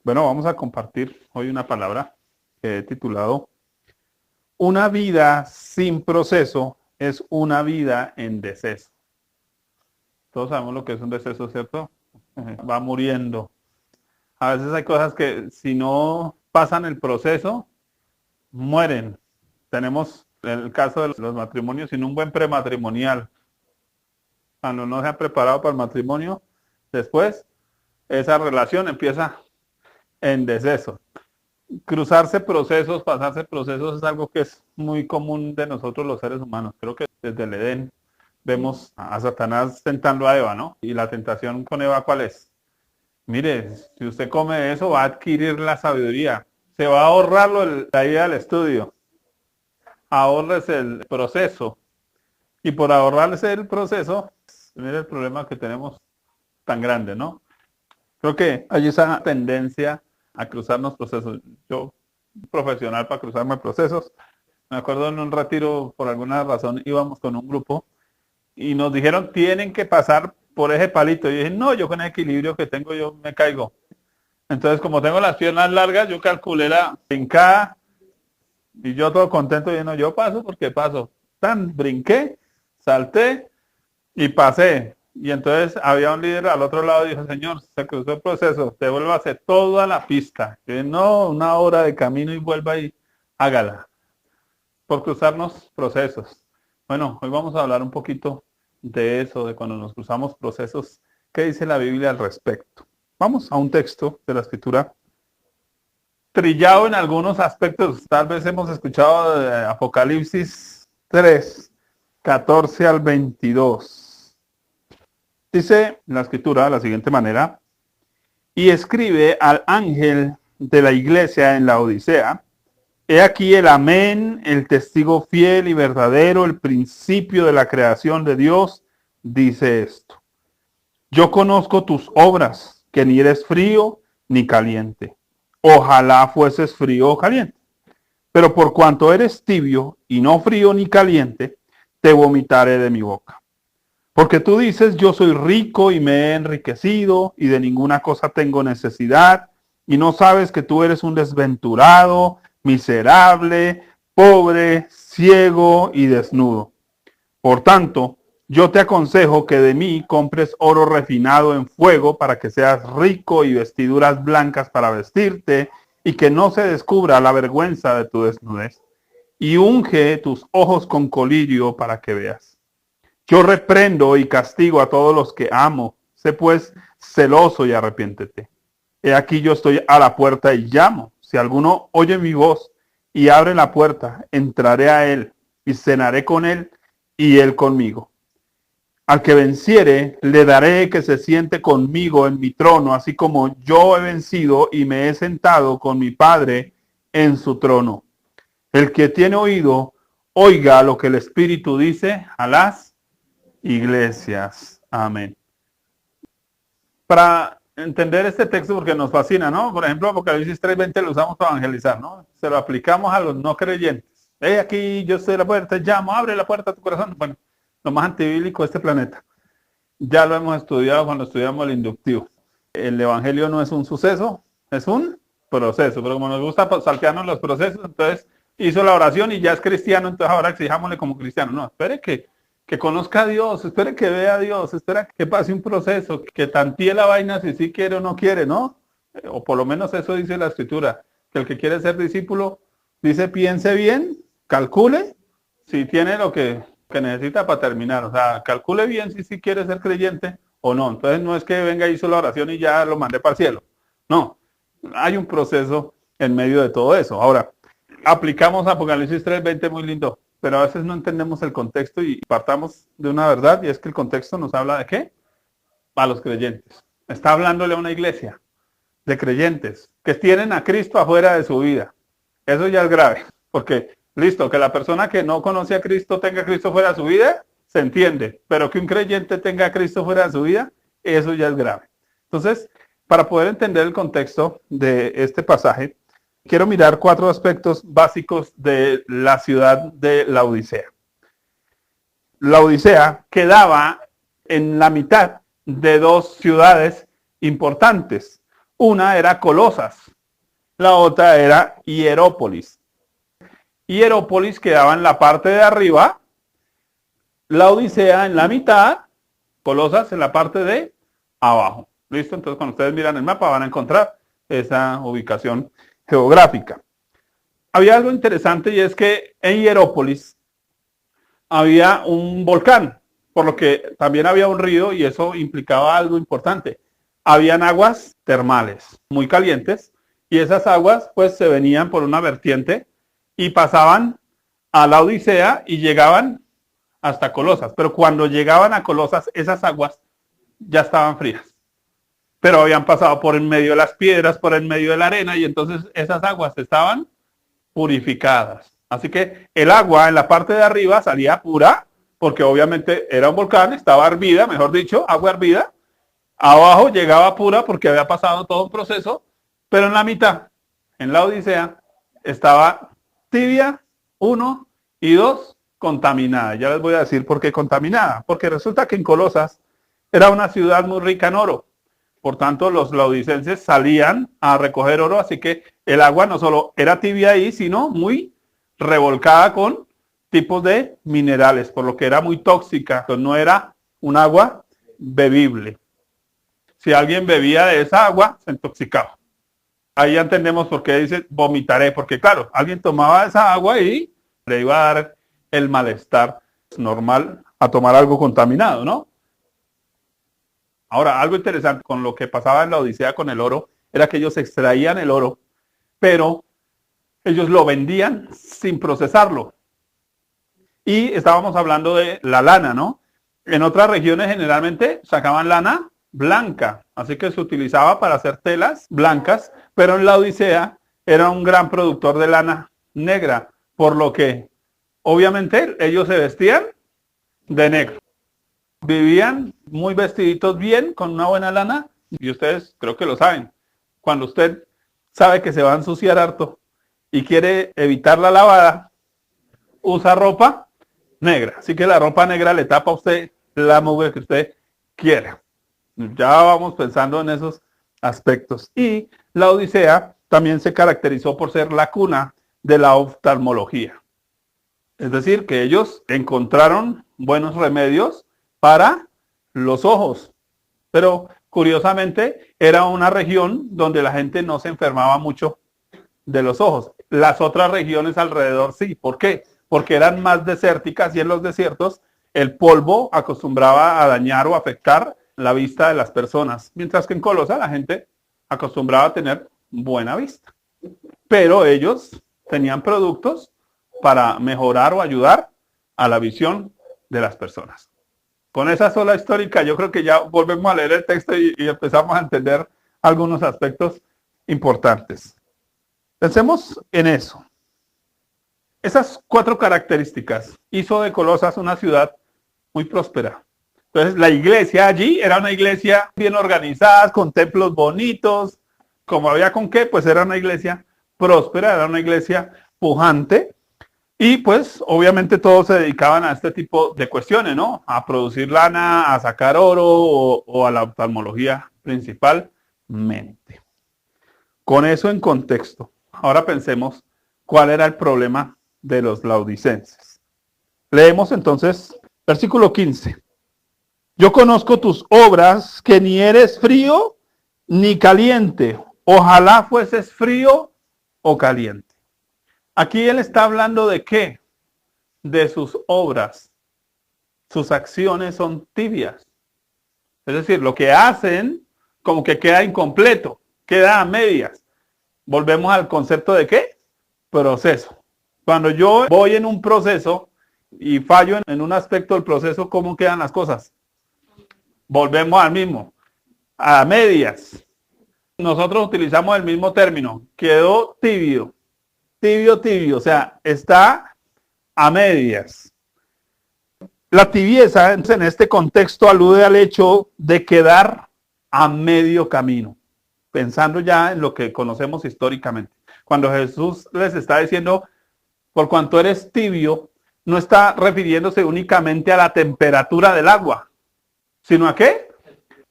Bueno, vamos a compartir hoy una palabra que he titulado Una vida sin proceso es una vida en deceso. Todos sabemos lo que es un deceso, ¿cierto? Va muriendo. A veces hay cosas que si no pasan el proceso, mueren. Tenemos el caso de los matrimonios sin un buen prematrimonial. Cuando no se ha preparado para el matrimonio, después esa relación empieza en deceso. Cruzarse procesos, pasarse procesos es algo que es muy común de nosotros los seres humanos. Creo que desde el Edén vemos a Satanás tentando a Eva, ¿no? Y la tentación con Eva, ¿cuál es? Mire, si usted come eso, va a adquirir la sabiduría. Se va a ahorrar la ida al estudio. Ahórrese el proceso. Y por ahorrarse el proceso, mire el problema que tenemos tan grande, ¿no? Creo que hay esa tendencia a cruzarnos procesos. Yo, profesional para cruzarme procesos, me acuerdo en un retiro, por alguna razón, íbamos con un grupo y nos dijeron, tienen que pasar por ese palito. Y dije, no, yo con el equilibrio que tengo, yo me caigo. Entonces, como tengo las piernas largas, yo calculé la brincada y yo todo contento, y no, yo paso porque paso. Tan brinqué, salté y pasé. Y entonces había un líder al otro lado y dijo, señor, se cruzó el proceso, devuélvase toda la pista. Y yo, no, una hora de camino y vuelva y hágala. Por cruzarnos procesos. Bueno, hoy vamos a hablar un poquito de eso, de cuando nos cruzamos procesos. ¿Qué dice la Biblia al respecto? Vamos a un texto de la Escritura trillado en algunos aspectos. Tal vez hemos escuchado de Apocalipsis 3, 14 al 22. Dice la Escritura de la siguiente manera: y escribe al ángel de la iglesia en la Odisea, he aquí el amén, el testigo fiel y verdadero, el principio de la creación de Dios, dice esto: yo conozco tus obras, que ni eres frío ni caliente. Ojalá fueses frío o caliente. Pero por cuanto eres tibio y no frío ni caliente, te vomitaré de mi boca. Porque tú dices, yo soy rico y me he enriquecido y de ninguna cosa tengo necesidad, y no sabes que tú eres un desventurado, miserable, pobre, ciego y desnudo. Por tanto, yo te aconsejo que de mí compres oro refinado en fuego para que seas rico y vestiduras blancas para vestirte y que no se descubra la vergüenza de tu desnudez. Y unge tus ojos con colirio para que veas. Yo reprendo y castigo a todos los que amo. Sé pues celoso y arrepiéntete. He aquí yo estoy a la puerta y llamo. Si alguno oye mi voz y abre la puerta, entraré a él y cenaré con él y él conmigo. Al que venciere, le daré que se siente conmigo en mi trono, así como yo he vencido y me he sentado con mi Padre en su trono. El que tiene oído, oiga lo que el Espíritu dice a las iglesias. Amén. Para entender este texto, porque nos fascina, ¿no? Por ejemplo, Apocalipsis 3:20 lo usamos para evangelizar, ¿no? Se lo aplicamos a los no creyentes. Hey, aquí yo estoy a la puerta, llamo, abre la puerta a tu corazón. Bueno, lo más antibíblico de este planeta. Ya lo hemos estudiado cuando estudiamos el inductivo. El evangelio no es un suceso, es un proceso. Pero como nos gusta saltearnos los procesos, entonces hizo la oración y ya es cristiano, entonces ahora exijámosle como cristiano. No, espere que conozca a Dios, espere que vea a Dios, espera que pase un proceso, que tantee la vaina si sí quiere o no quiere, ¿no? O por lo menos eso dice la Escritura, que el que quiere ser discípulo, dice, piense bien, calcule si tiene lo que necesita para terminar. O sea, calcule bien si sí quiere ser creyente o no. Entonces no es que venga, hizo la oración y ya lo mandé para el cielo. No, hay un proceso en medio de todo eso. Ahora, aplicamos Apocalipsis 3:20 muy lindo, pero a veces no entendemos el contexto y partamos de una verdad, y es que el contexto nos habla de ¿qué? A los creyentes. Está hablándole a una iglesia de creyentes que tienen a Cristo afuera de su vida. Eso ya es grave, porque listo, que la persona que no conoce a Cristo tenga a Cristo fuera de su vida, se entiende, pero que un creyente tenga a Cristo fuera de su vida, eso ya es grave. Entonces, para poder entender el contexto de este pasaje, quiero mirar 4 aspectos básicos de la ciudad de la Odisea. La Odisea quedaba en la mitad de 2 ciudades importantes. Una era Colosas, la otra era Hierópolis. Hierópolis quedaba en la parte de arriba, la Odisea en la mitad, Colosas en la parte de abajo. ¿Listo? Entonces cuando ustedes miran el mapa van a encontrar esa ubicación geográfica. Había algo interesante y es que en Hierópolis había un volcán, por lo que también había un río y eso implicaba algo importante. Habían aguas termales muy calientes y esas aguas pues se venían por una vertiente y pasaban a la Odisea y llegaban hasta Colosas. Pero cuando llegaban a Colosas, esas aguas ya estaban frías. Pero habían pasado por en medio de las piedras, por en medio de la arena y entonces esas aguas estaban purificadas. Así que el agua en la parte de arriba salía pura, porque obviamente era un volcán, estaba hervida, mejor dicho, agua hervida. Abajo llegaba pura porque había pasado todo un proceso, pero en la mitad, en la Odisea, estaba tibia, 1 y 2, contaminada. Ya les voy a decir por qué contaminada. Porque resulta que en Colosas era una ciudad muy rica en oro. Por tanto, los laodicenses salían a recoger oro, así que el agua no solo era tibia ahí, sino muy revolcada con tipos de minerales, por lo que era muy tóxica. Entonces no era un agua bebible. Si alguien bebía de esa agua, se intoxicaba. Ahí ya entendemos por qué dice vomitaré, porque claro, alguien tomaba esa agua y le iba a dar el malestar normal a tomar algo contaminado, ¿no? Ahora, algo interesante con lo que pasaba en la Odisea con el oro era que ellos extraían el oro, pero ellos lo vendían sin procesarlo. Y estábamos hablando de la lana, ¿no? En otras regiones generalmente sacaban lana blanca, así que se utilizaba para hacer telas blancas, pero en la Odisea era un gran productor de lana negra, por lo que obviamente ellos se vestían de negro. Vivían muy vestiditos bien, con una buena lana, y ustedes creo que lo saben. Cuando usted sabe que se va a ensuciar harto y quiere evitar la lavada, usa ropa negra. Así que la ropa negra le tapa a usted la mugre que usted quiera. Ya vamos pensando en esos aspectos. Y la Odisea también se caracterizó por ser la cuna de la oftalmología. Es decir, que ellos encontraron buenos remedios para los ojos. Pero curiosamente era una región donde la gente no se enfermaba mucho de los ojos. Las otras regiones alrededor sí. ¿Por qué? Porque eran más desérticas y en los desiertos el polvo acostumbraba a dañar o afectar la vista de las personas. Mientras que en Colosas la gente acostumbraba a tener buena vista. Pero ellos tenían productos para mejorar o ayudar a la visión de las personas. Con esa sola histórica yo creo que ya volvemos a leer el texto y empezamos a entender algunos aspectos importantes. Pensemos en eso. Esas 4 características hizo de Colosas una ciudad muy próspera. Entonces la iglesia allí era una iglesia bien organizada, con templos bonitos, como había con qué, pues era una iglesia próspera, era una iglesia pujante. Y pues obviamente todos se dedicaban a este tipo de cuestiones, ¿no? A producir lana, a sacar oro o a la oftalmología principalmente. Con eso en contexto, ahora pensemos cuál era el problema de los laodicenses. Leemos entonces versículo 15. Yo conozco tus obras, que ni eres frío ni caliente. Ojalá fueses frío o caliente. Aquí él está hablando de qué? De sus obras. Sus acciones son tibias. Es decir, lo que hacen como que queda incompleto, queda a medias. Volvemos al concepto de qué? Proceso. Cuando yo voy en un proceso y fallo en un aspecto del proceso, ¿cómo quedan las cosas? Volvemos al mismo, a medias. Nosotros utilizamos el mismo término, quedó tibio. Tibio, o sea, está a medias. La tibieza en este contexto alude al hecho de quedar a medio camino, pensando ya en lo que conocemos históricamente. Cuando Jesús les está diciendo, por cuanto eres tibio, no está refiriéndose únicamente a la temperatura del agua, sino a qué?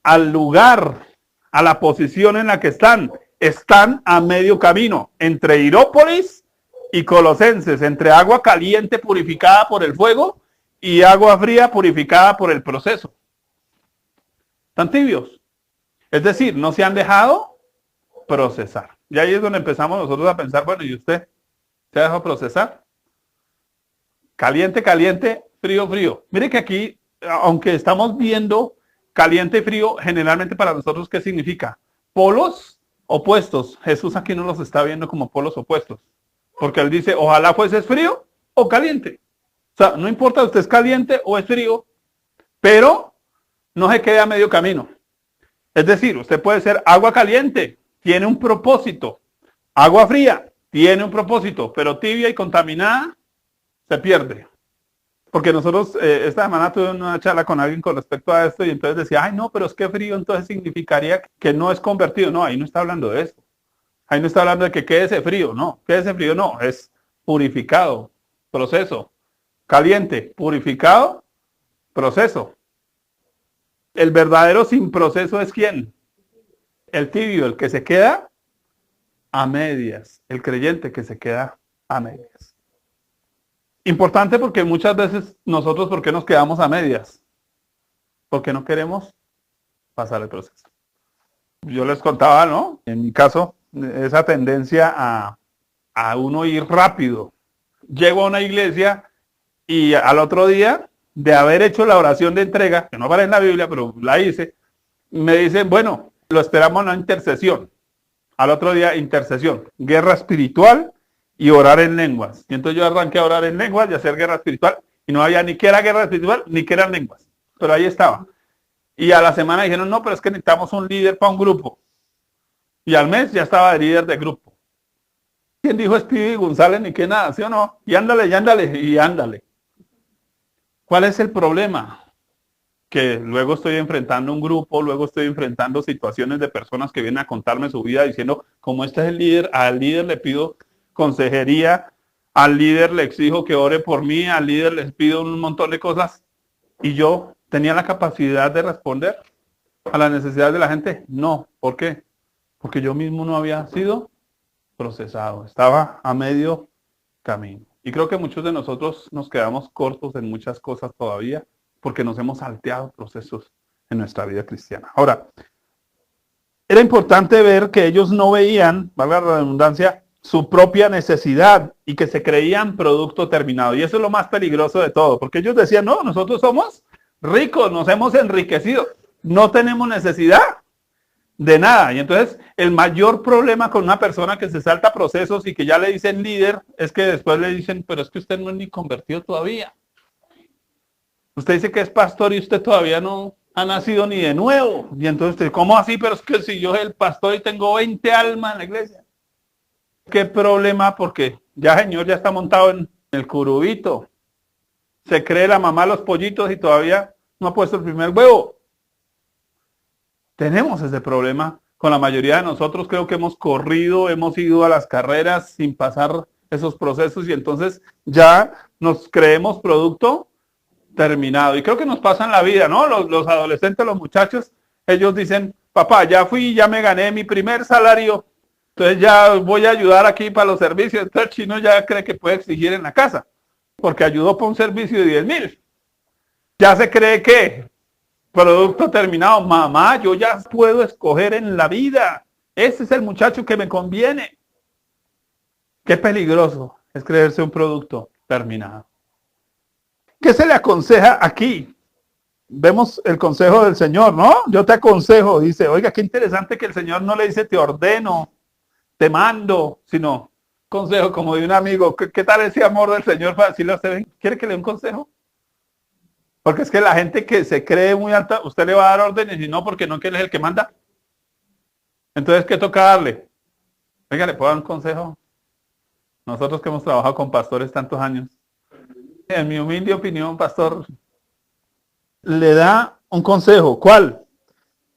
Al lugar, a la posición en la que están. Están a medio camino entre Hierápolis y Colosenses, entre agua caliente purificada por el fuego y agua fría purificada por el proceso. Están tibios. Es decir, no se han dejado procesar. Y ahí es donde empezamos nosotros a pensar, bueno, ¿y usted se ha dejado procesar? Caliente, caliente, frío, frío. Mire que aquí, aunque estamos viendo caliente y frío, generalmente para nosotros, ¿qué significa? Polos opuestos. Jesús aquí no los está viendo como polos opuestos. Porque él dice, ojalá fuese frío o caliente. O sea, no importa si usted es caliente o es frío, pero no se quede a medio camino. Es decir, usted puede ser agua caliente, tiene un propósito. Agua fría, tiene un propósito, pero tibia y contaminada, se pierde. Porque nosotros, esta semana tuve una charla con alguien con respecto a esto y entonces decía, ay no, pero es que frío entonces significaría que no es convertido. No, ahí no está hablando de eso. Ahí no está hablando de que quédese frío, no. Quédese frío, no. Es purificado, proceso. Caliente, purificado, proceso. El verdadero sin proceso es ¿quién? El tibio, el que se queda a medias. El creyente que se queda a medias. Importante porque muchas veces nosotros, ¿por qué nos quedamos a medias? Porque no queremos pasar el proceso. Yo les contaba, ¿no? En mi caso, esa tendencia a uno ir rápido. Llego a una iglesia y al otro día, de haber hecho la oración de entrega, que no aparece en la Biblia, pero la hice, me dicen, bueno, lo esperamos en una intercesión. Al otro día, intercesión, guerra espiritual y orar en lenguas. Y entonces yo arranqué a orar en lenguas y a hacer guerra espiritual, y no había ni que era guerra espiritual, ni que eran lenguas. Pero ahí estaba. Y a la semana dijeron, no, pero es que necesitamos un líder para un grupo. Y al mes ya estaba de líder de grupo. ¿Quién dijo Speedy González ni qué nada? ¿Sí o no? Y ándale, y ándale. ¿Cuál es el problema? Que luego estoy enfrentando un grupo, luego estoy enfrentando situaciones de personas que vienen a contarme su vida diciendo, como este es el líder, al líder le pido consejería, al líder le exijo que ore por mí, al líder les pido un montón de cosas. Y yo tenía la capacidad de responder a las necesidades de la gente. No, ¿por qué? Porque yo mismo no había sido procesado, estaba a medio camino. Y creo que muchos de nosotros nos quedamos cortos en muchas cosas todavía porque nos hemos salteado procesos en nuestra vida cristiana. Ahora, era importante ver que ellos no veían, valga la redundancia, su propia necesidad y que se creían producto terminado. Y eso es lo más peligroso de todo, porque ellos decían, no, nosotros somos ricos, nos hemos enriquecido, no tenemos necesidad de nada. Y entonces el mayor problema con una persona que se salta procesos y que ya le dicen líder es que después le dicen, pero es que usted no es ni convertido todavía. Usted dice que es pastor y usted todavía no ha nacido ni de nuevo. Y entonces usted, ¿cómo así? Pero es que si yo soy el pastor y tengo 20 almas en la iglesia. ¿Qué problema? Porque ya Señor ya está montado en el curubito. Se cree la mamá de los pollitos y todavía no ha puesto el primer huevo. Tenemos ese problema con la mayoría de nosotros. Creo que hemos corrido, hemos ido a las carreras sin pasar esos procesos y entonces ya nos creemos producto terminado. Y creo que nos pasa en la vida, ¿no? Los adolescentes, los muchachos, ellos dicen, papá, ya fui, ya me gané mi primer salario, entonces ya voy a ayudar aquí para los servicios. Entonces el chino ya cree que puede exigir en la casa, porque ayudó para un servicio de 10,000. Ya se cree que producto terminado. Mamá, yo ya puedo escoger en la vida. Ese es el muchacho que me conviene. Qué peligroso es creerse un producto terminado. ¿Qué se le aconseja aquí? Vemos el consejo del Señor, ¿no? Yo te aconsejo, dice, oiga, qué interesante que el Señor no le dice te ordeno, te mando, sino consejo como de un amigo. ¿Qué tal ese amor del Señor para decirle a usted, ¿quiere que le dé un consejo? Porque es que la gente que se cree muy alta, usted le va a dar órdenes y no, porque no que él es el que manda. Entonces, ¿qué toca darle? Oiga, ¿le puedo dar un consejo? Nosotros que hemos trabajado con pastores tantos años, en mi humilde opinión, pastor, le da un consejo. ¿Cuál?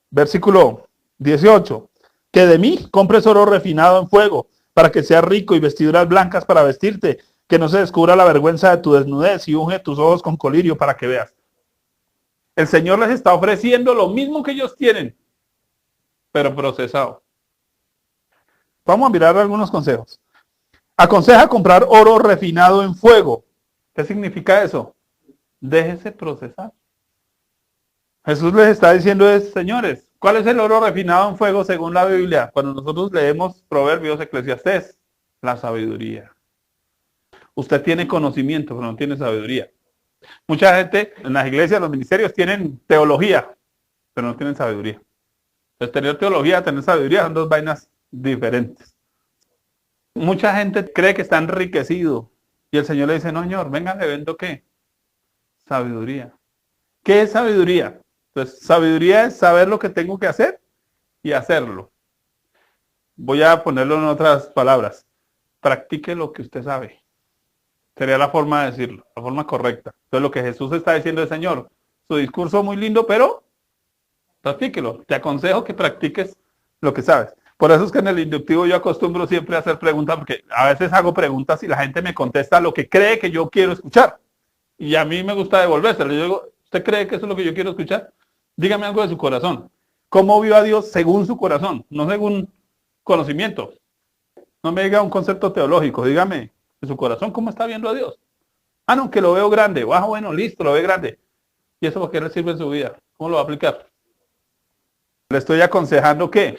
Versículo 18. Que de mí compres oro refinado en fuego, para que seas rico y vestiduras blancas para vestirte, que no se descubra la vergüenza de tu desnudez y unge tus ojos con colirio para que veas. El Señor les está ofreciendo lo mismo que ellos tienen. pero procesado. Vamos a mirar algunos consejos. Aconseja comprar oro refinado en fuego. ¿Qué significa eso? Déjese procesar. Jesús les está diciendo, señores, ¿cuál es el oro refinado en fuego según la Biblia? Cuando nosotros leemos Proverbios, Eclesiastés, la sabiduría. Usted tiene conocimiento, pero no tiene sabiduría. Mucha gente en las iglesias, los ministerios tienen teología, pero no tienen sabiduría. Entonces, tener teología, tener sabiduría son dos vainas diferentes. Mucha gente cree que está enriquecido y el Señor le dice, no, Señor, venga, le vendo ¿qué? Sabiduría. ¿Qué es sabiduría? Entonces, sabiduría es saber lo que tengo que hacer y hacerlo. Voy a ponerlo en otras palabras. Practique lo que usted sabe. Sería la forma de decirlo, la forma correcta. Entonces, lo que Jesús está diciendo es, Señor, su discurso muy lindo, pero practíquelo. Te aconsejo que practiques lo que sabes. Por eso es que en el inductivo yo acostumbro siempre a hacer preguntas, porque a veces hago preguntas y la gente me contesta lo que cree que yo quiero escuchar. Y a mí me gusta devolvérselo. Yo digo, ¿usted cree que eso es lo que yo quiero escuchar? Dígame algo de su corazón. ¿Cómo vio a Dios según su corazón? No según conocimiento. No me diga un concepto teológico. Dígame, de su corazón, ¿cómo está viendo a Dios? Ah, no, que lo veo grande. Ah, bueno, listo, lo ve grande. ¿Y eso por qué le sirve en su vida? ¿Cómo lo va a aplicar? Le estoy aconsejando que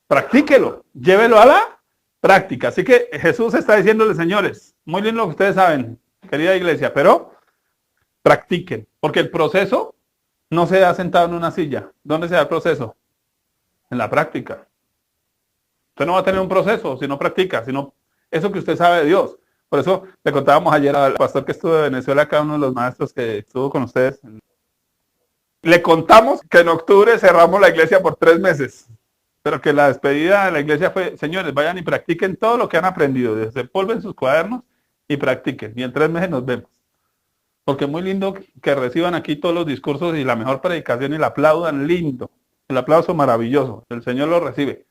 practíquelo, llévelo a la práctica. Así que Jesús está diciéndole, señores, muy bien lo que ustedes saben, querida iglesia, pero practiquen, porque el proceso no se da sentado en una silla. ¿Dónde se da el proceso? En la práctica. Usted no va a tener un proceso si no practica, sino eso que usted sabe de Dios. Por eso le contábamos ayer al pastor que estuvo de Venezuela, acá uno de los maestros que estuvo con ustedes. Le contamos que en octubre cerramos la iglesia por 3 meses. Pero que la despedida de la iglesia fue, señores, vayan y practiquen todo lo que han aprendido. Desempolven sus cuadernos y practiquen. Y en 3 meses nos vemos. Porque es muy lindo que reciban aquí todos los discursos y la mejor predicación y la aplaudan lindo. El aplauso maravilloso. El Señor lo recibe.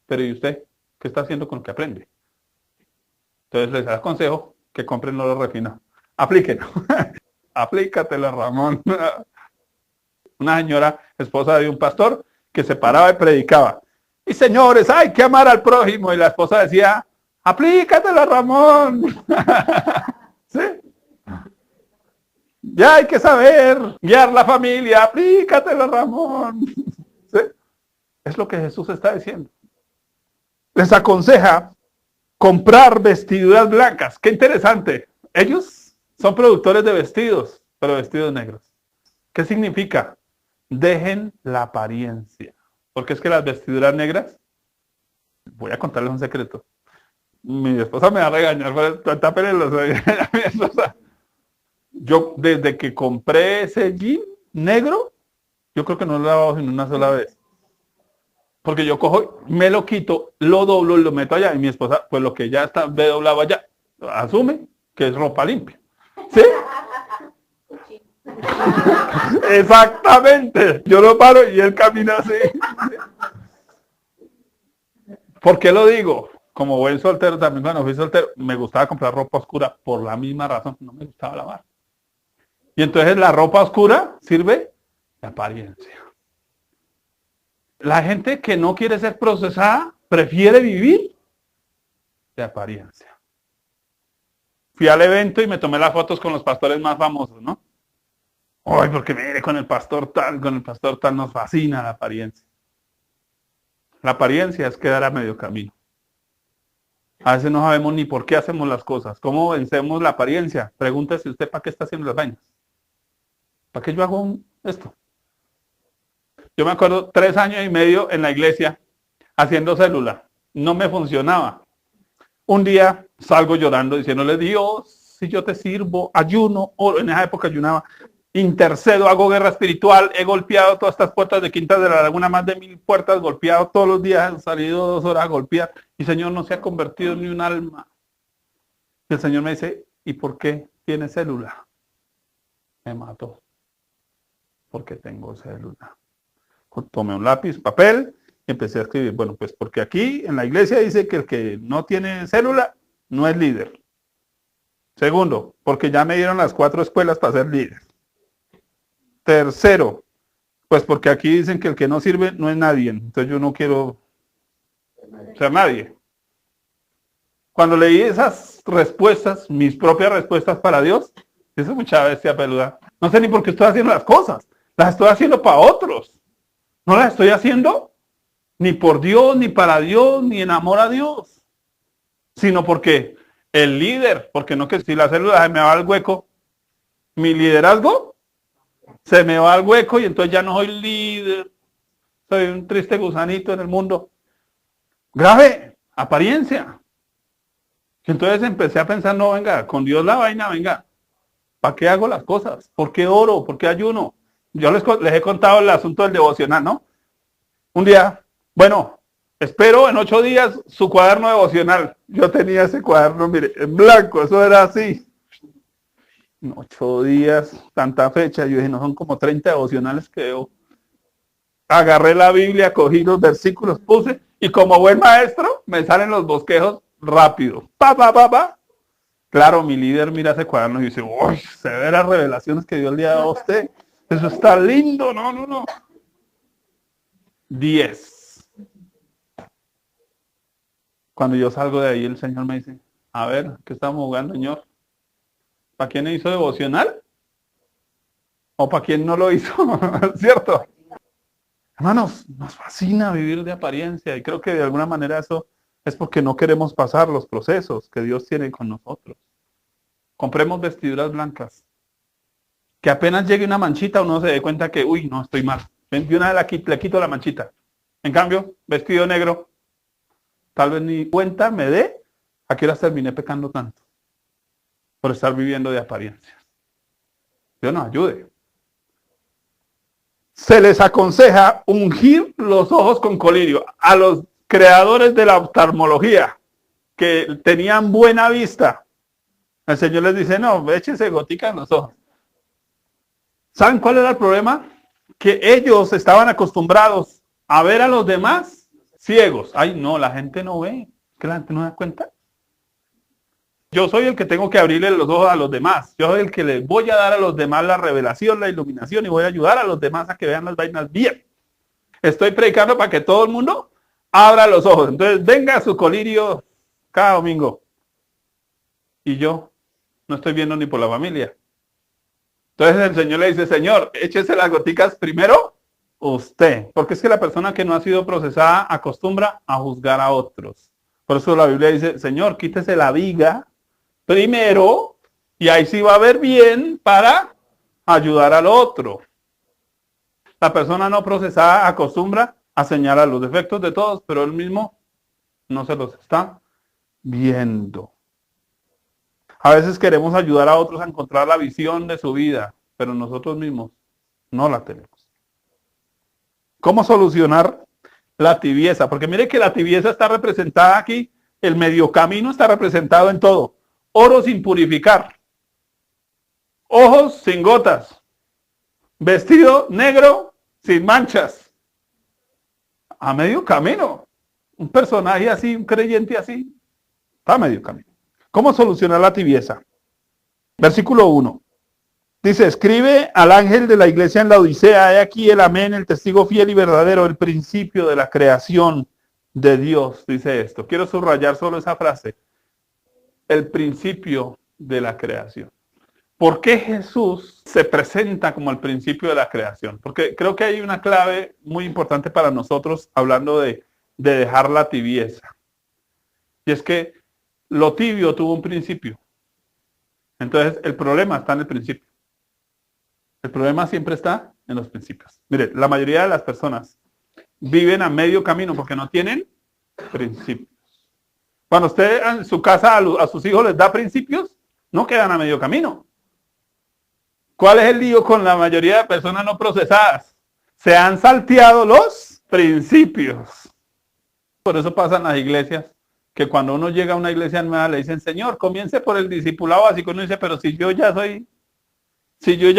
Pero ¿y usted? ¿Qué está haciendo con lo que aprende? Entonces les aconsejo que compren oro refinado. Aplíquenlo. Aplícatelo, Ramón. Una señora, esposa de un pastor, que se paraba y predicaba. Y señores, hay que amar al prójimo. Y la esposa decía, aplícatela, Ramón. ¿Sí? Ya hay que saber guiar la familia, aplícatela, Ramón. ¿Sí? Es lo que Jesús está diciendo. Les aconseja comprar vestiduras blancas. Qué interesante. Ellos son productores de vestidos, pero vestidos negros. ¿Qué significa? Dejen la apariencia. Porque es que las vestiduras negras, voy a contarles un secreto. Mi esposa me va a regañar, pero tápenle los oídos a mi esposa. Yo, desde que compré ese jean negro, yo creo que no lo he lavado sin una sola vez. Porque yo cojo, me lo quito, lo doblo y lo meto allá. Y mi esposa, pues lo que ya está ve doblado allá, asume que es ropa limpia. ¿Sí? Exactamente. Yo lo paro y él camina así. ¿Por qué lo digo? Como buen soltero también, cuando fui soltero, me gustaba comprar ropa oscura por la misma razón. No me gustaba lavar. Y entonces la ropa oscura sirve de apariencia. La gente que no quiere ser procesada prefiere vivir de apariencia. Fui al evento y me tomé las fotos con los pastores más famosos, ¿no? Ay, porque mire, con el pastor tal nos fascina la apariencia. La apariencia es quedar a medio camino. A veces no sabemos ni por qué hacemos las cosas. ¿Cómo vencemos la apariencia? Pregúntese usted para qué está haciendo las vainas. ¿Para qué yo hago esto? Yo me acuerdo 3 años y medio en la iglesia haciendo célula. No me funcionaba. Un día salgo llorando diciéndole, Dios, si yo te sirvo, ayuno, oro. En esa época ayunaba, intercedo, hago guerra espiritual, he golpeado todas estas puertas de Quintas de la Laguna, más de 1000 puertas, golpeado todos los días, he salido 2 horas a golpear y Señor no se ha convertido en ni un alma. Y el Señor me dice, ¿y por qué tiene célula? Me mató. Porque tengo célula. Tomé un lápiz, papel y empecé a escribir. Bueno, pues porque aquí en la iglesia dice que el que no tiene célula no es líder. Segundo, porque ya me dieron las 4 escuelas para ser líder. Tercero, Pues porque aquí dicen que el que no sirve no es nadie. Entonces yo no quiero ser nadie. Cuando leí esas respuestas, mis propias respuestas para Dios, eso es mucha bestia peluda. No sé ni por qué estoy haciendo las cosas. Las estoy haciendo para otros. No las estoy haciendo ni por Dios, ni para Dios, ni en amor a Dios. Sino porque el líder, porque no que si la célula se me va al hueco, mi liderazgo se me va al hueco y entonces ya no soy líder. Soy un triste gusanito en el mundo. Grave, apariencia. Entonces empecé a pensar, no, venga, con Dios la vaina, venga. ¿Para qué hago las cosas? ¿Por qué oro? ¿Por qué ayuno? Yo les he contado el asunto del devocional, ¿no? Un día, bueno, espero en 8 días su cuaderno devocional. Yo tenía ese cuaderno, mire, en blanco, eso era así. En 8 días, tanta fecha, yo dije, no, son como 30 devocionales que debo. Agarré la Biblia, cogí los versículos, puse, y como buen maestro, me salen los bosquejos rápido. Pa, pa, pa, pa. Claro, mi líder mira ese cuaderno y dice, uy, severas revelaciones que dio el día de usted. Eso está lindo, no, no, no. 10. Cuando yo salgo de ahí, el Señor me dice, a ver, ¿qué estamos jugando, Señor? ¿Para quién hizo devocional? ¿O para quién no lo hizo? ¿Cierto? Hermanos, nos fascina vivir de apariencia y creo que de alguna manera eso es porque no queremos pasar los procesos que Dios tiene con nosotros. Compremos vestiduras blancas. Que apenas llegue una manchita uno se dé cuenta que, uy, no, estoy mal. De una vez le quito la manchita. En cambio, vestido negro, tal vez ni cuenta me dé a qué horas terminé pecando tanto. Por estar viviendo de apariencias. Dios nos ayude. Se les aconseja ungir los ojos con colirio. A los creadores de la oftalmología que tenían buena vista, el Señor les dice, no, échense gotica en los ojos. ¿Saben cuál era el problema? Que ellos estaban acostumbrados a ver a los demás ciegos. Ay, no, la gente no ve. ¿Que la gente no da cuenta? Yo soy el que tengo que abrirle los ojos a los demás. Yo soy el que les voy a dar a los demás la revelación, la iluminación y voy a ayudar a los demás a que vean las vainas bien. Estoy predicando para que todo el mundo abra los ojos. Entonces, venga su colirio cada domingo. Y yo no estoy viendo ni por la familia. Entonces el Señor le dice, Señor, échese las goticas primero usted. Porque es que la persona que no ha sido procesada acostumbra a juzgar a otros. Por eso la Biblia dice, Señor, quítese la viga primero y ahí sí va a ver bien para ayudar al otro. La persona no procesada acostumbra a señalar los defectos de todos, pero él mismo no se los está viendo. A veces queremos ayudar a otros a encontrar la visión de su vida, pero nosotros mismos no la tenemos. ¿Cómo solucionar la tibieza? Porque mire que la tibieza está representada aquí, el medio camino está representado en todo. Oro sin purificar, ojos sin gotas, vestido negro sin manchas. A medio camino. Un personaje así, un creyente así, está a medio camino. ¿Cómo solucionar la tibieza? Versículo 1. Dice, escribe al ángel de la iglesia en la Odisea, he aquí el amén, el testigo fiel y verdadero, el principio de la creación de Dios. Dice esto. Quiero subrayar solo esa frase. El principio de la creación. ¿Por qué Jesús se presenta como el principio de la creación? Porque creo que hay una clave muy importante para nosotros hablando de dejar la tibieza. Y es que lo tibio tuvo un principio. Entonces, el problema está en el principio. El problema siempre está en los principios. Mire, la mayoría de las personas viven a medio camino porque no tienen principios. Cuando usted en su casa a sus hijos les da principios, no quedan a medio camino. ¿Cuál es el lío con la mayoría de personas no procesadas? Se han salteado los principios. Por eso pasan las iglesias, que cuando uno llega a una iglesia nueva le dicen, Señor, comience por el discipulado básico. Uno dice, pero si yo ya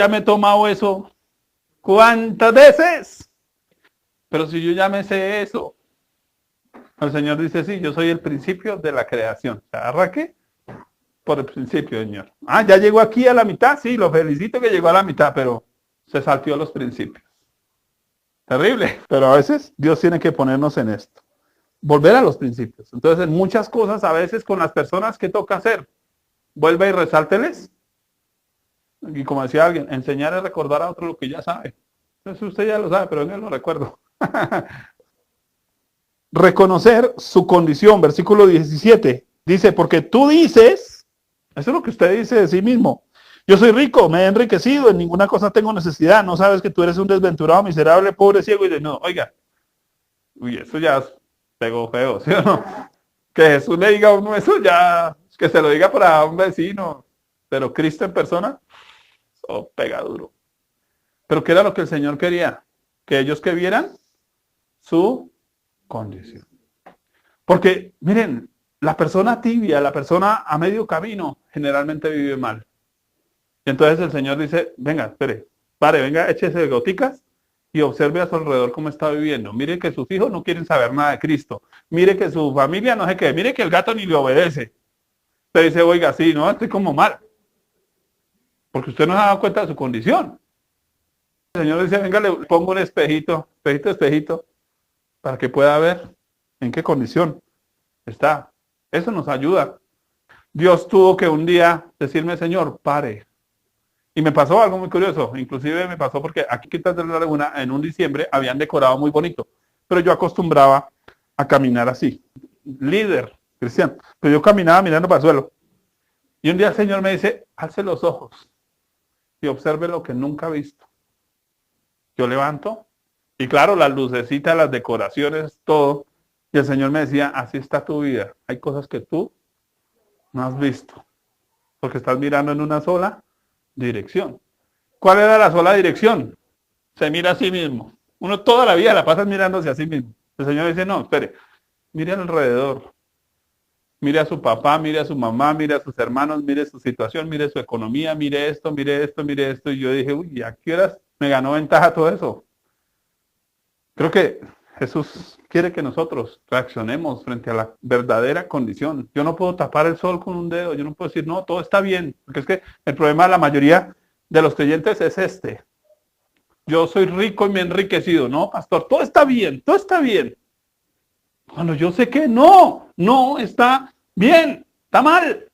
me he tomado eso, ¿cuántas veces? Pero si yo ya me sé eso. El Señor dice, sí, yo soy el principio de la creación. ¿Se arranque? Por el principio, Señor. Ah, ya llegó aquí a la mitad. Sí, lo felicito que llegó a la mitad, pero se salteó los principios. Terrible. Pero a veces Dios tiene que ponernos en esto. Volver a los principios. Entonces, en muchas cosas, a veces con las personas, ¿qué toca hacer? Vuelve y resálteles. Y como decía alguien, enseñar es recordar a otro lo que ya sabe. Entonces usted ya lo sabe, pero yo lo recuerdo. Reconocer su condición, versículo 17. Dice, porque tú dices, eso es lo que usted dice de sí mismo. Yo soy rico, me he enriquecido, en ninguna cosa tengo necesidad. No sabes que tú eres un desventurado, miserable, pobre, ciego y de no. Oiga, uy, eso ya pegó feo, ¿sí o no? Que Jesús le diga a uno eso ya, que se lo diga para un vecino, pero Cristo en persona, oh, pega duro. Pero ¿qué era lo que el Señor quería? Que ellos que vieran su condición. Porque, miren, la persona tibia, la persona a medio camino, generalmente vive mal. Y entonces el Señor dice, venga, espere, pare, venga, échese goticas y observe a su alrededor cómo está viviendo. Mire que sus hijos no quieren saber nada de Cristo. Mire que su familia no sé qué. Mire que el gato ni le obedece. Usted dice, oiga, sí, no, estoy como mal. Porque usted no se ha dado cuenta de su condición. El Señor dice, venga, le pongo un espejito, espejito, para que pueda ver en qué condición está. Eso nos ayuda. Dios tuvo que un día decirme, Señor, pare. Y me pasó algo muy curioso, inclusive me pasó porque aquí Quitas de la Laguna en un diciembre habían decorado muy bonito, pero yo acostumbraba a caminar así, líder cristiano, pero yo caminaba mirando para el suelo. Y un día el Señor me dice, alce los ojos y observe lo que nunca he visto. Yo levanto y claro, las lucecitas, las decoraciones, todo. Y el Señor me decía, así está tu vida. Hay cosas que tú no has visto, porque estás mirando en una sola dirección. ¿Cuál era la sola dirección? Se mira a sí mismo. Uno toda la vida la pasa mirándose a sí mismo. El Señor dice, no, espere, mire alrededor. Mire a su papá, mire a su mamá, mire a sus hermanos, mire su situación, mire su economía, mire esto, mire esto, mire esto. Y yo dije, uy, ¿a qué horas me ganó ventaja todo eso? Creo que Jesús quiere que nosotros reaccionemos frente a la verdadera condición. Yo no puedo tapar el sol con un dedo, yo no puedo decir, no, todo está bien, porque es que el problema de la mayoría de los creyentes es este. Yo soy rico y me he enriquecido. No, pastor, todo está bien, todo está bien. Cuando yo sé que no está bien, está mal.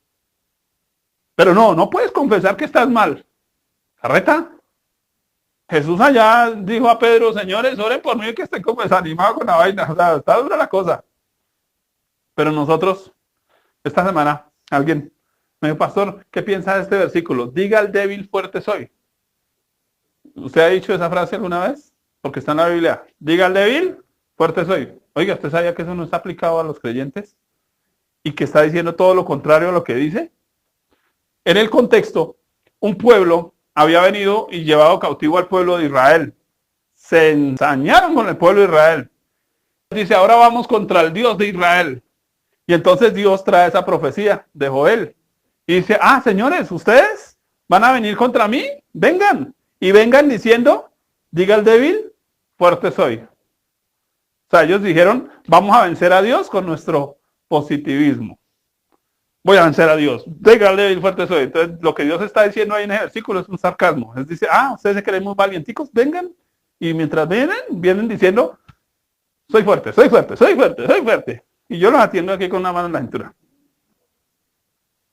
Pero no puedes confesar que estás mal. ¿Carreta? Jesús allá dijo a Pedro, señores, oren por mí que estoy como desanimado con la vaina. O sea, está dura la cosa. Pero nosotros, esta semana, alguien me dijo, pastor, ¿qué piensa de este versículo? Diga al débil, fuerte soy. ¿Usted ha dicho esa frase alguna vez? Porque está en la Biblia. Diga al débil, fuerte soy. Oiga, ¿usted sabía que eso no está aplicado a los creyentes? ¿Y que está diciendo todo lo contrario a lo que dice? En el contexto, un pueblo había venido y llevado cautivo al pueblo de Israel. Se ensañaron con el pueblo de Israel. Dice, ahora vamos contra el Dios de Israel. Y entonces Dios trae esa profecía de Joel. Y dice, señores, ¿ustedes van a venir contra mí? Vengan. Y vengan diciendo, diga el débil, fuerte soy. O sea, ellos dijeron, vamos a vencer a Dios con nuestro positivismo. Voy a vencer a Dios. Diga el débil, fuerte soy. Entonces, lo que Dios está diciendo ahí en el versículo es un sarcasmo. Él dice, ustedes se creen muy valienticos, vengan. Y mientras vienen diciendo, soy fuerte, soy fuerte, soy fuerte, soy fuerte. Y yo los atiendo aquí con una mano en la cintura.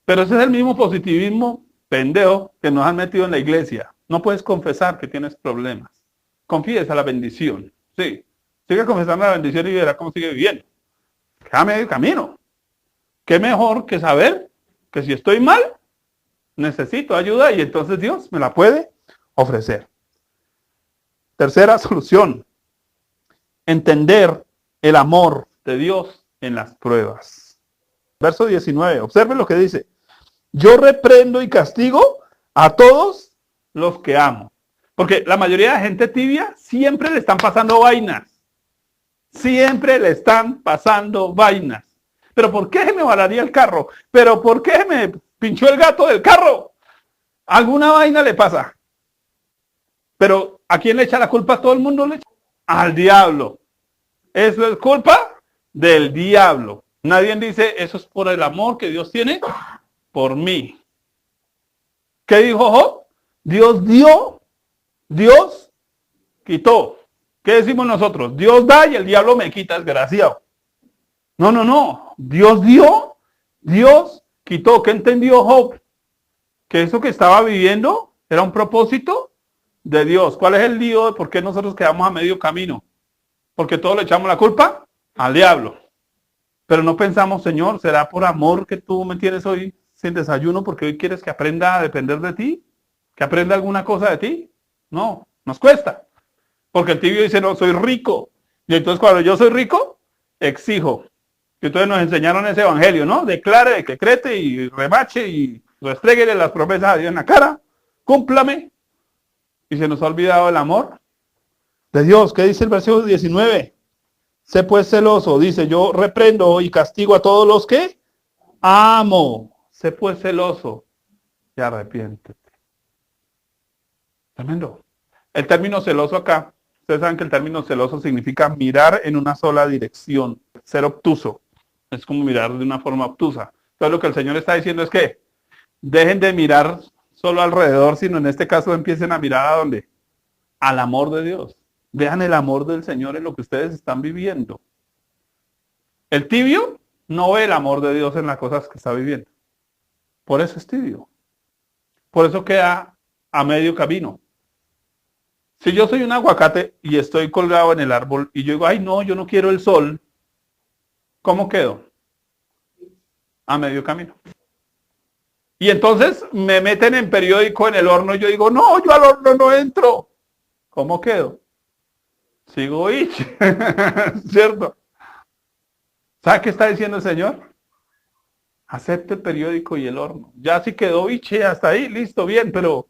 Pero ese es el mismo positivismo pendejo que nos han metido en la iglesia. No puedes confesar que tienes problemas. Confiesa la bendición. Sí. Sigue confesando la bendición y verá cómo sigue viviendo. Queda medio camino. ¿Qué mejor que saber que si estoy mal, necesito ayuda y entonces Dios me la puede ofrecer? Tercera solución. Entender el amor de Dios en las pruebas. Verso 19. Observen lo que dice. Yo reprendo y castigo a todos los que amo. Porque la mayoría de gente tibia siempre le están pasando vainas. Siempre le están pasando vainas. ¿Pero por qué se me vararía el carro? ¿Pero por qué me pinchó el gato del carro? Alguna vaina le pasa. Pero ¿a quién le echa la culpa? Todo el mundo le echa al diablo. Eso es culpa del diablo. Nadie dice, eso es por el amor que Dios tiene por mí. ¿Qué dijo Job? Dios dio, Dios quitó. ¿Qué decimos nosotros? Dios da y el diablo me quita, desgraciado. No, no, no. Dios dio, Dios quitó. ¿Qué entendió Job? Que eso que estaba viviendo era un propósito de Dios. ¿Cuál es el lío de por qué nosotros quedamos a medio camino? Porque todos le echamos la culpa al diablo. Pero no pensamos, Señor, ¿será por amor que tú me tienes hoy sin desayuno porque hoy quieres que aprenda a depender de ti? ¿Que aprenda alguna cosa de ti? No, nos cuesta. Porque el tibio dice, no, soy rico. Y entonces cuando yo soy rico, exijo. Y entonces nos enseñaron ese evangelio, ¿no? Declare, decrete y remache y restréguele las promesas a Dios en la cara. Cúmplame. Y se nos ha olvidado el amor de Dios. ¿Qué dice el versículo 19? Sé pues celoso. Dice, yo reprendo y castigo a todos los que amo. Sé pues celoso y arrepiéntete. Tremendo. El término celoso acá, ustedes saben que el término celoso significa mirar en una sola dirección, ser obtuso. Es como mirar de una forma obtusa. Entonces lo que el Señor está diciendo es que dejen de mirar solo alrededor, sino en este caso empiecen a mirar a dónde? Al amor de Dios. Vean el amor del Señor en lo que ustedes están viviendo. El tibio no ve el amor de Dios en las cosas que está viviendo. Por eso es tibio. Por eso queda a medio camino. Si yo soy un aguacate y estoy colgado en el árbol y yo digo, ay no, yo no quiero el sol, ¿cómo quedo? A medio camino. Y entonces me meten en periódico en el horno y yo digo, no, yo al horno no entro. ¿Cómo quedo? Sigo ich, ¿cierto? ¿Sabe qué está diciendo el Señor? Acepte el periódico y el horno. Ya si quedó biche hasta ahí, listo, bien, pero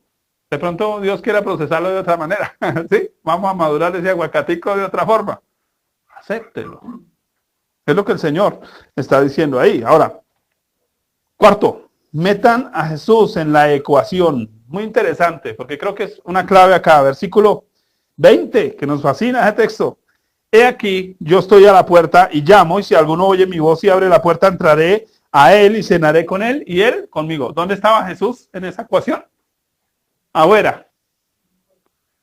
de pronto Dios quiera procesarlo de otra manera. ¿Sí? Vamos a madurar ese aguacatico de otra forma. Acéptelo. Es lo que el Señor está diciendo ahí. Ahora, cuarto, metan a Jesús en la ecuación. Muy interesante, porque creo que es una clave acá. Versículo 20, que nos fascina ese texto. He aquí, yo estoy a la puerta y llamo, y si alguno oye mi voz y abre la puerta, entraré a él y cenaré con él y él conmigo. ¿Dónde estaba Jesús en esa ecuación? Afuera.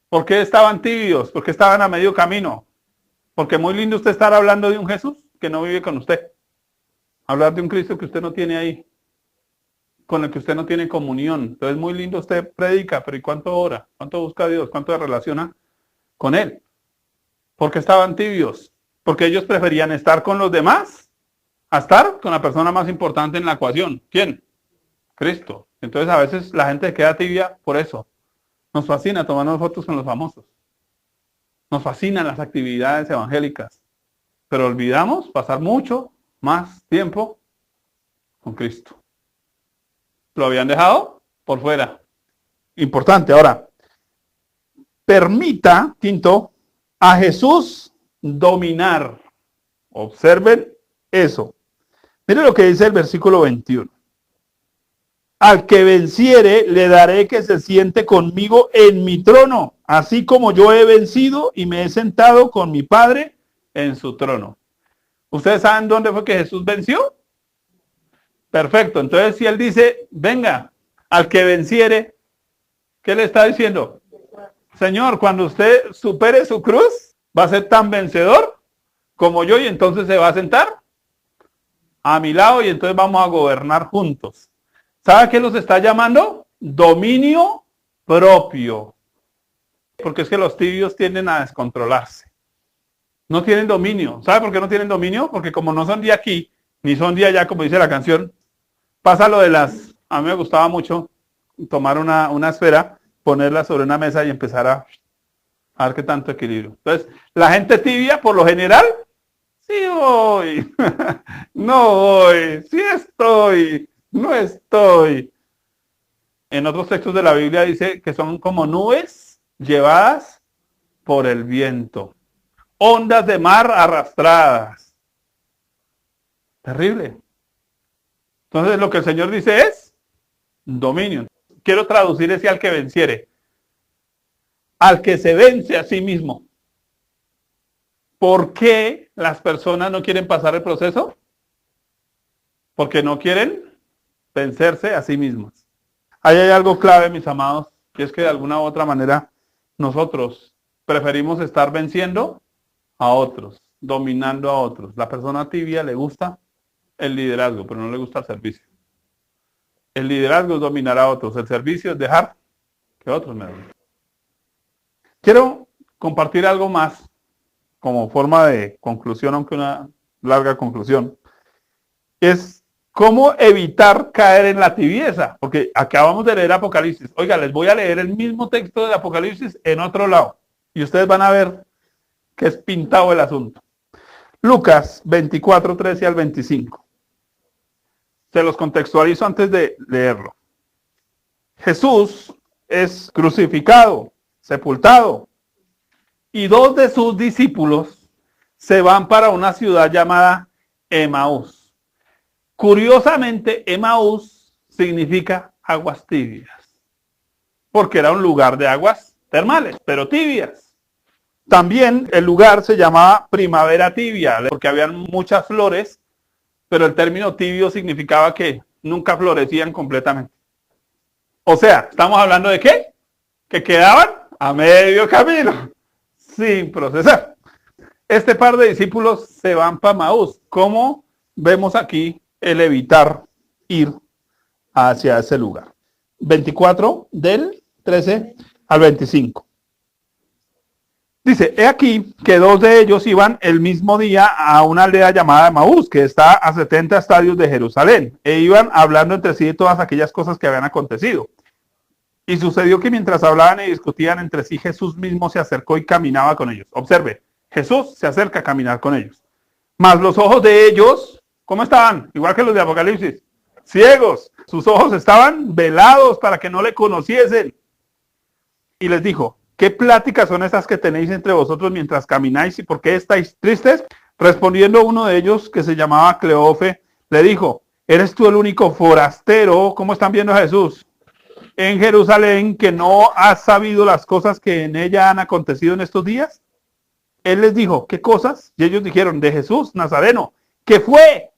¿Por qué estaban tibios? ¿Por qué estaban a medio camino? Porque muy lindo usted estar hablando de un Jesús que no vive con usted. Hablar de un Cristo que usted no tiene ahí, con el que usted no tiene comunión. Entonces muy lindo usted predica, pero ¿y cuánto ora? ¿Cuánto busca a Dios? ¿Cuánto se relaciona con Él? Porque estaban tibios. Porque ellos preferían estar con los demás a estar con la persona más importante en la ecuación. ¿Quién? Cristo. Entonces a veces la gente queda tibia por eso. Nos fascina tomarnos fotos con los famosos. Nos fascinan las actividades evangélicas. Pero olvidamos pasar mucho más tiempo con Cristo. Lo habían dejado por fuera. Importante. Ahora, permita, quinto, a Jesús dominar. Observen eso. Miren lo que dice el versículo 21. Al que venciere, le daré que se siente conmigo en mi trono, así como yo he vencido y me he sentado con mi Padre en su trono. ¿Ustedes saben dónde fue que Jesús venció? Perfecto. Entonces, si Él dice, venga, al que venciere, ¿qué le está diciendo? Señor, cuando usted supere su cruz, va a ser tan vencedor como yo y entonces se va a sentar a mi lado y entonces vamos a gobernar juntos. ¿Sabe qué los está llamando? Dominio propio. Porque es que los tibios tienden a descontrolarse. No tienen dominio. ¿Sabe por qué no tienen dominio? Porque como no son de aquí, ni son de allá, como dice la canción, pasa lo de las... A mí me gustaba mucho tomar una esfera, ponerla sobre una mesa y empezar a ver qué tanto equilibrio. Entonces, la gente tibia, por lo general, sí voy, no voy, sí estoy, no estoy. En otros textos de la Biblia dice que son como nubes llevadas por el viento. Ondas de mar arrastradas. Terrible. Entonces lo que el Señor dice es dominio. Quiero traducir ese al que venciere. Al que se vence a sí mismo. ¿Por qué las personas no quieren pasar el proceso? Porque no quieren vencerse a sí mismas. Ahí hay algo clave, mis amados, que es que de alguna u otra manera nosotros Preferimos estar venciendo a otros, dominando a otros. La persona tibia le gusta el liderazgo, pero no le gusta el servicio. El liderazgo es dominar a otros, el servicio es dejar que otros me dominen. Quiero compartir algo más como forma de conclusión, aunque una larga conclusión. Es cómo evitar caer en la tibieza, porque acabamos de leer Apocalipsis. Oiga, les voy a leer el mismo texto de Apocalipsis en otro lado, y ustedes van a ver que es pintado el asunto. Lucas 24, 13 al 25. Se los contextualizo antes de leerlo. Jesús es crucificado, sepultado, y dos de sus discípulos se van para una ciudad llamada Emaús. Curiosamente, Emaús significa aguas tibias, porque era un lugar de aguas termales, pero tibias. También el lugar se llamaba Primavera Tibia, porque habían muchas flores, pero el término tibio significaba que nunca florecían completamente. O sea, ¿estamos hablando de qué? Que quedaban a medio camino, sin procesar. Este par de discípulos se van para Emaús. ¿Cómo vemos aquí el evitar ir hacia ese lugar? 24 del 13 al 25. Dice, he aquí que dos de ellos iban el mismo día a una aldea llamada Emaús, que está a 70 estadios de Jerusalén, e iban hablando entre sí de todas aquellas cosas que habían acontecido. Y sucedió que mientras hablaban y discutían entre sí, Jesús mismo se acercó y caminaba con ellos. Observe, Jesús se acerca a caminar con ellos. Mas los ojos de ellos, ¿cómo estaban? Igual que los de Apocalipsis, ciegos. Sus ojos estaban velados para que no le conociesen. Y les dijo, ¿qué pláticas son esas que tenéis entre vosotros mientras camináis y por qué estáis tristes? Respondiendo uno de ellos, que se llamaba Cleofe, le dijo, ¿eres tú el único forastero? ¿Cómo están viendo a Jesús? En Jerusalén, que no has sabido las cosas que en ella han acontecido en estos días. Él les dijo, ¿qué cosas? Y ellos dijeron, de Jesús Nazareno, que fue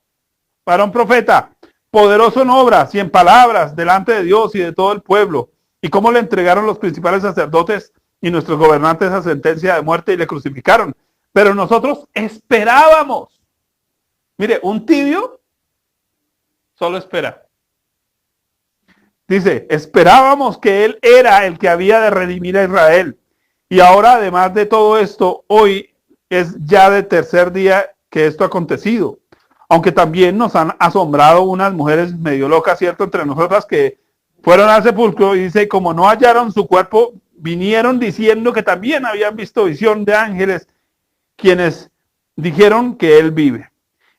para un profeta, poderoso en obras y en palabras delante de Dios y de todo el pueblo. Y cómo le entregaron los principales sacerdotes y nuestros gobernantes a sentencia de muerte y le crucificaron. Pero nosotros esperábamos. Mire, un tibio solo espera. Dice, esperábamos que él era el que había de redimir a Israel. Y ahora, además de todo esto, hoy es ya de tercer día que esto ha acontecido. Aunque también nos han asombrado unas mujeres medio locas, ¿cierto? Entre nosotras que fueron al sepulcro y dice, como no hallaron su cuerpo, vinieron diciendo que también habían visto visión de ángeles, quienes dijeron que él vive.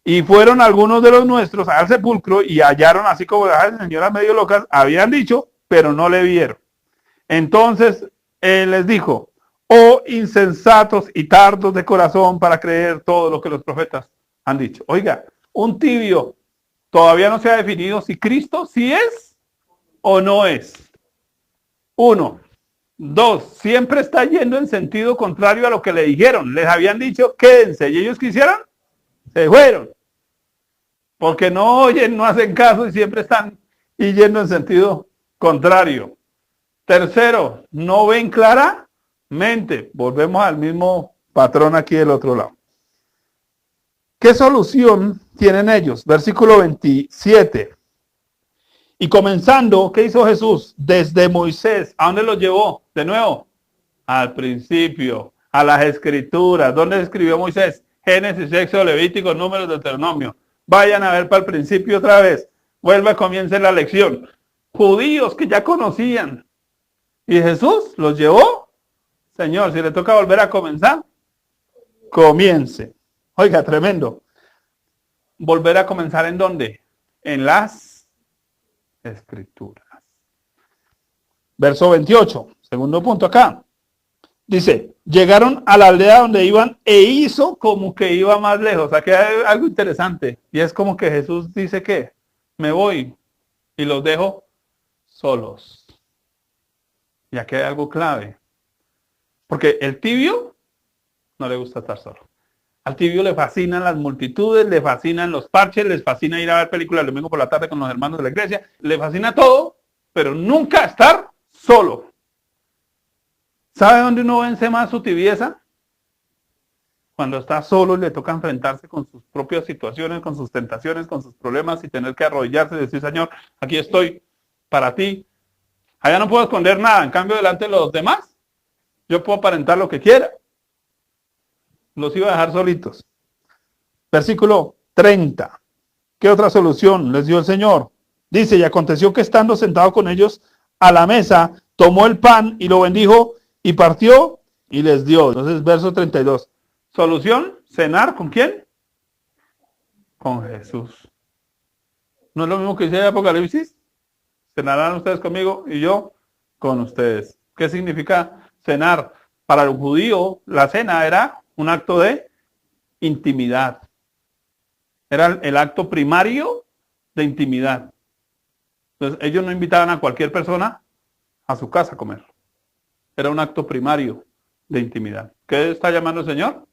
Y fueron algunos de los nuestros al sepulcro y hallaron, así como las señoras medio locas habían dicho, pero no le vieron. Entonces él les dijo, oh insensatos y tardos de corazón para creer todo lo que los profetas han dicho. Oiga, un tibio todavía no se ha definido si Cristo sí es o no es. 1. 2. Siempre está yendo en sentido contrario a lo que le dijeron. Les habían dicho, quédense. ¿Y ellos quisieron? Se fueron. Porque no oyen, no hacen caso y siempre están yendo en sentido contrario. 3. No ven claramente. Volvemos al mismo patrón aquí del otro lado. ¿Qué solución tienen ellos? Versículo 27. Y comenzando, ¿qué hizo Jesús? Desde Moisés, ¿a dónde los llevó? De nuevo, al principio, a las escrituras. ¿Dónde escribió Moisés? Génesis, Éxodo, Levítico, Números, Deuteronomio. Vayan a ver para el principio otra vez. Vuelva, comience la lección. Judíos que ya conocían. Y Jesús los llevó. Señor, si le toca volver a comenzar, comience. Oiga, tremendo. ¿Volver a comenzar en dónde? En las escrituras. Verso 28, segundo punto acá. Dice, llegaron a la aldea donde iban e hizo como que iba más lejos. Aquí hay algo interesante. Y es como que Jesús dice que me voy y los dejo solos. Y aquí hay algo clave. Porque el tibio no le gusta estar solo. Al tibio le fascinan las multitudes, le fascinan los parches, les fascina ir a ver películas el domingo por la tarde con los hermanos de la iglesia. Le fascina todo, pero nunca estar solo. ¿Sabe dónde uno vence más su tibieza? Cuando está solo y le toca enfrentarse con sus propias situaciones, con sus tentaciones, con sus problemas y tener que arrodillarse y decir, Señor, aquí estoy para ti. Allá no puedo esconder nada, en cambio delante de los demás, yo puedo aparentar lo que quiera. Los iba a dejar solitos. Versículo 30. ¿Qué otra solución les dio el Señor? Dice, y aconteció que estando sentado con ellos a la mesa, tomó el pan y lo bendijo y partió y les dio. Entonces, verso 32. Solución, cenar ¿con quién? Con Jesús. ¿No es lo mismo que dice Apocalipsis? Cenarán ustedes conmigo y yo con ustedes. ¿Qué significa cenar? Para el judío, la cena era un acto de intimidad. Era el acto primario de intimidad. Entonces, ellos no invitaban a cualquier persona a su casa a comer. Era un acto primario de intimidad. ¿Qué está llamando el Señor?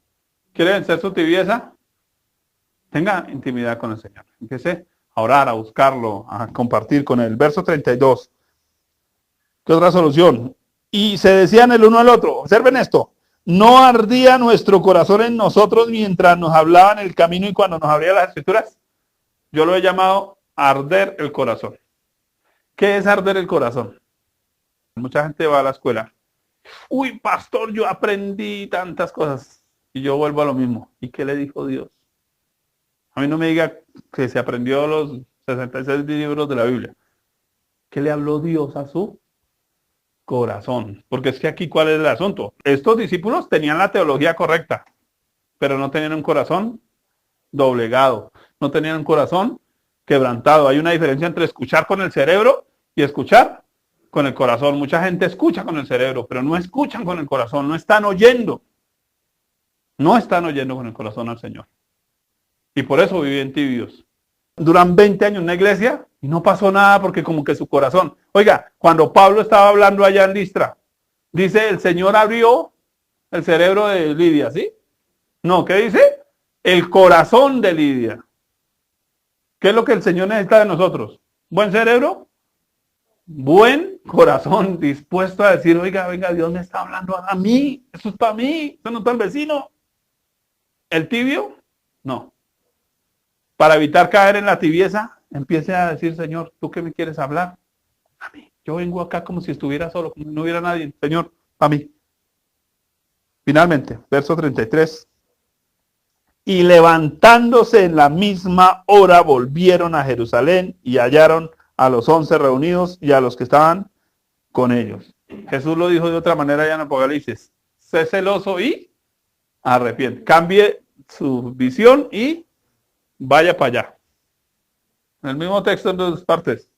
¿Quiere vencer su tibieza? Tenga intimidad con el Señor. Empiece a orar, a buscarlo, a compartir con él. Verso 32. ¿Qué otra solución? Y se decían el uno al otro, observen esto, ¿no ardía nuestro corazón en nosotros mientras nos hablaba en el camino y cuando nos abría las escrituras? Yo lo he llamado arder el corazón. ¿Qué es arder el corazón? Mucha gente va a la escuela. Uy, pastor, yo aprendí tantas cosas. Y yo vuelvo a lo mismo. ¿Y qué le dijo Dios? A mí no me diga que se aprendió los 66 libros de la Biblia. ¿Qué le habló Dios a su corazón? Porque es que aquí, ¿cuál es el asunto? Estos discípulos tenían la teología correcta, pero no tenían un corazón doblegado. No tenían un corazón quebrantado. Hay una diferencia entre escuchar con el cerebro y escuchar con el corazón. Mucha gente escucha con el cerebro, pero no escuchan con el corazón, no están oyendo. No están oyendo con el corazón al Señor. Y por eso viven tibios. Duran 20 años en una iglesia y no pasó nada porque como que su corazón. Oiga, cuando Pablo estaba hablando allá en Listra, dice, el Señor abrió el cerebro de Lidia, ¿sí? No, ¿qué dice? El corazón de Lidia. ¿Qué es lo que el Señor necesita de nosotros? ¿Buen cerebro? Buen corazón, dispuesto a decir, oiga, venga, Dios me está hablando a mí, eso es para mí, eso no es para el vecino. ¿El tibio? No. Para evitar caer en la tibieza, empiece a decir, Señor, ¿tú qué me quieres hablar? A mí. Yo vengo acá como si estuviera solo, como si no hubiera nadie. Señor, a mí. Finalmente, verso 33. Y levantándose en la misma hora volvieron a Jerusalén y hallaron a los 11 reunidos y a los que estaban con ellos. Jesús lo dijo de otra manera ya en Apocalipsis. Sé celoso y arrepiente. Cambie su visión y vaya para allá. En el mismo texto en dos partes.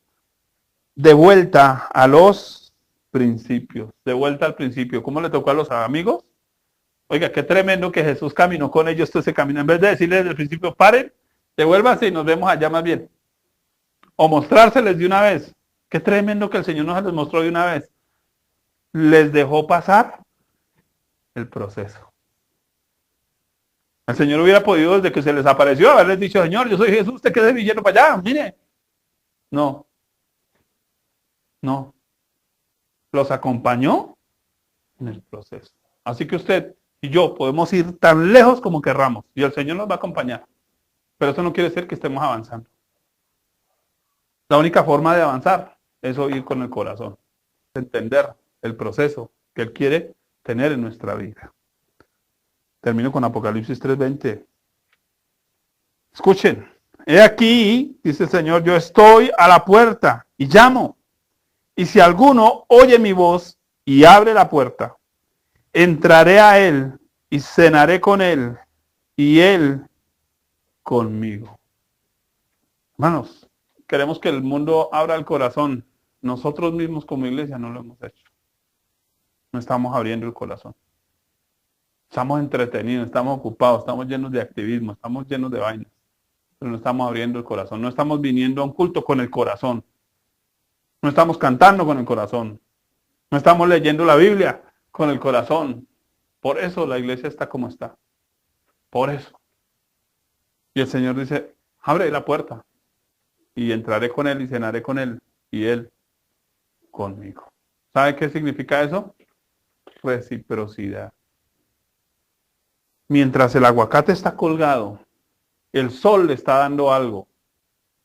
De vuelta a los principios. De vuelta al principio. ¿Cómo le tocó a los amigos? Oiga, qué tremendo que Jesús caminó con ellos todo ese camino. En vez de decirles desde el principio, paren, devuélvanse y nos vemos allá más bien. O mostrárseles de una vez. Qué tremendo que el Señor nos los mostró de una vez. Les dejó pasar el proceso. El Señor hubiera podido, desde que se les apareció, haberles dicho, Señor, yo soy Jesús, usted quede villano para allá, mire. No. No. Los acompañó en el proceso. Así que usted y yo podemos ir tan lejos como querramos y el Señor nos va a acompañar. Pero eso no quiere decir que estemos avanzando. La única forma de avanzar es oír con el corazón, entender el proceso que Él quiere tener en nuestra vida. Termino con Apocalipsis 3:20. Escuchen, he aquí, dice el Señor, yo estoy a la puerta y llamo. Y si alguno oye mi voz y abre la puerta, entraré a él y cenaré con él y él conmigo. Hermanos, queremos que el mundo abra el corazón. Nosotros mismos como iglesia no lo hemos hecho. No estamos abriendo el corazón. Estamos entretenidos, estamos ocupados, estamos llenos de activismo, estamos llenos de vainas. Pero no estamos abriendo el corazón. No estamos viniendo a un culto con el corazón. No estamos cantando con el corazón. No estamos leyendo la Biblia con el corazón. Por eso la iglesia está como está. Por eso. Y el Señor dice, abre la puerta y entraré con él y cenaré con él y él conmigo. ¿Sabe qué significa eso? reciprocidad. Mientras el aguacate está colgado, el sol le está dando algo,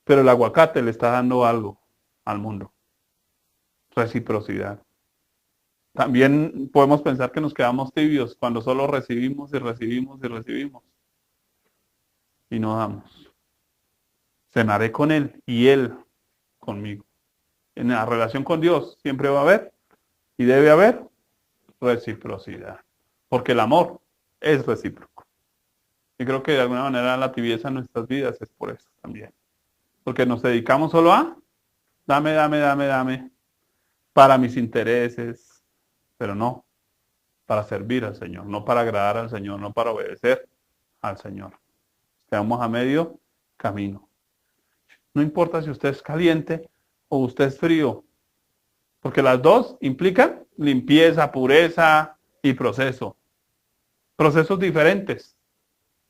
pero el aguacate le está dando algo al mundo. Reciprocidad. También podemos pensar que nos quedamos tibios cuando solo recibimos y recibimos y recibimos. Y no damos. Cenaré con Él y Él conmigo. En la relación con Dios siempre va a haber y debe haber reciprocidad. Porque el amor es recíproco. Y creo que de alguna manera la tibieza en nuestras vidas es por eso también. Porque nos dedicamos solo a dame, dame, dame, dame, para mis intereses, pero no para servir al Señor, no para agradar al Señor, no para obedecer al Señor. Quedamos a medio camino. No importa si usted es caliente o usted es frío, porque las dos implican limpieza, pureza y proceso. Procesos diferentes,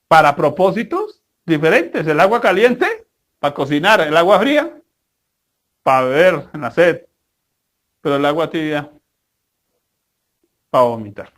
para propósitos diferentes. El agua caliente, para cocinar; el agua fría, para beber en la sed. Pero el agua tibia, para vomitar.